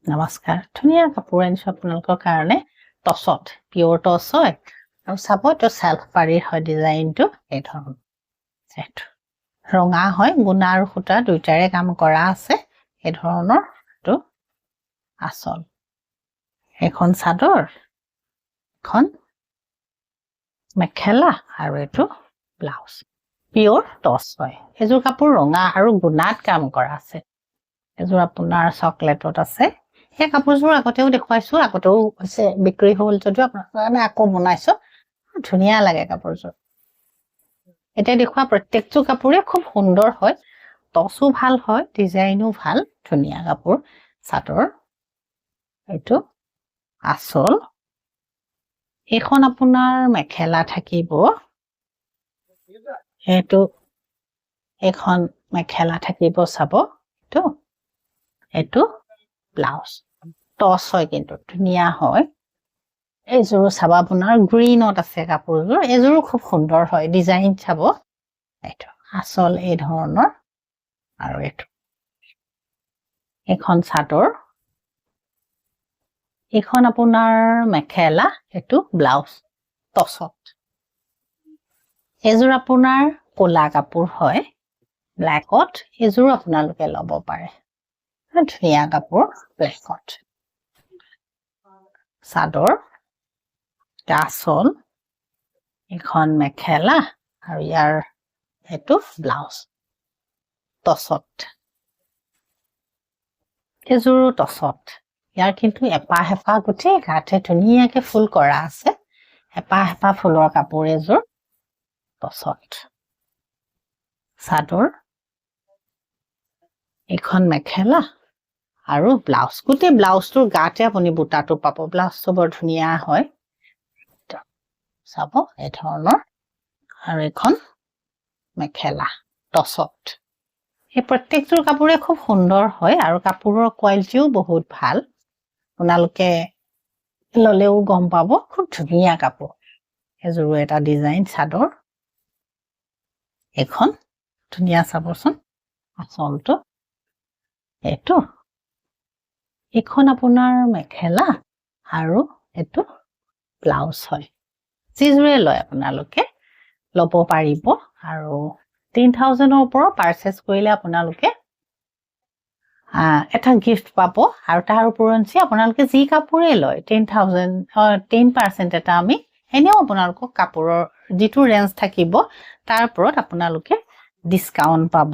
নমস্কাৰ ধুনীয়া কাপোৰ আনিছো আপোনালোকৰ কাৰণে টছত পিওৰ টছ হয় আৰু চাব এইটো সেলফ পাৰি হয় ডিজাইনটো এই ধৰণৰ এইটো ৰঙা হয় গুণা আৰু সূতা দুইটাৰে কাম কৰা আছে এই ধৰণৰ এইটো আচল এখন চাদৰ এখন মেখেলা আৰু এইটো ব্লাউজ পিওৰ টছ হয় এযোৰ কাপোৰ ৰঙা আৰু গুণাত কাম কৰা আছে এযোৰ আপোনাৰ চকলেটত আছে এই কাপোৰযোৰ আগতেও দেখুৱাইছো আগতেও হৈছে বিক্ৰী হ'ল যদিও আপোনালোকৰ কাৰণে আকৌ বনাইছো ধুনীয়া লাগে কাপোৰযোৰ এতিয়া দেখুৱা প্ৰত্যেকটো কাপোৰে খুব সুন্দৰ হয় টছো ভাল হয় ডিজাইনো ভাল ধুনীয়া কাপোৰ চাদৰ এইটো আচল এইখন আপোনাৰ মেখেলা থাকিব এইটো এখন মেখেলা থাকিব চাব এইটো ব্লাউজ টছ হয় কিন্তু ধুনীয়া হয় এইযোৰ চাব আপোনাৰ গ্ৰীনত আছে কাপোৰযোৰ এইযোৰো খুব সুন্দৰ হয় ডিজাইন চাব এইটো আচল এই ধৰণৰ আৰু এইটো এখন চাদৰ এখন আপোনাৰ মেখেলা এইটো ব্লাউজ টছত এইযোৰ আপোনাৰ কোলা কাপোৰ হয় ব্লেকত এইযোৰ আপোনালোকে ল'ব পাৰে ধুনীয়া কাপোৰ ব্লেকত চাদৰ আচল এখন মেখেলা আৰু ইয়াৰ এইটো ব্লাউজ টছত এইযোৰো টছত ইয়াৰ কিন্তু এপাহ হেপাহ গোটেই গাঠে ধুনীয়াকে ফুল কৰা আছে হেপাহ হেপাহ ফুলৰ কাপোৰ এযোৰ টছত চাদৰ এখন মেখেলা আৰু ব্লাউজ গোটেই ব্লাউজটোৰ গাতে আপুনি বুটাটো পাব ব্লাউজটো বৰ ধুনীয়া হয় চাব এই ধৰণৰ আৰু এখন মেখেলা টছত এই প্ৰত্যেকটোৰ কাপোৰে খুব সুন্দৰ হয় আৰু কাপোৰৰ কোৱালিটিও বহুত ভাল আপোনালোকে ললেও গম পাব খুব ধুনীয়া কাপোৰ এযোৰো এটা ডিজাইন চাদৰ এখন ধুনীয়া চাবচোন আচলটো এইটো এখন আপোনাৰ মেখেলা আৰু এইটো ব্লাউজ হয় যিযোৰে লয় আপোনালোকে ল'ব পাৰিব আৰু 3000ৰ ওপৰত পাৰচেজ কৰিলে আপোনালোকে এটা গিফট পাব আৰু তাৰ উপৰঞ্চি আপোনালোকে যি কাপোৰে লয় 10% এটা আমি এনেও আপোনালোকক কাপোৰৰ যিটো ৰেঞ্জ থাকিব তাৰ ওপৰত আপোনালোকে ডিসকাউন্ট পাব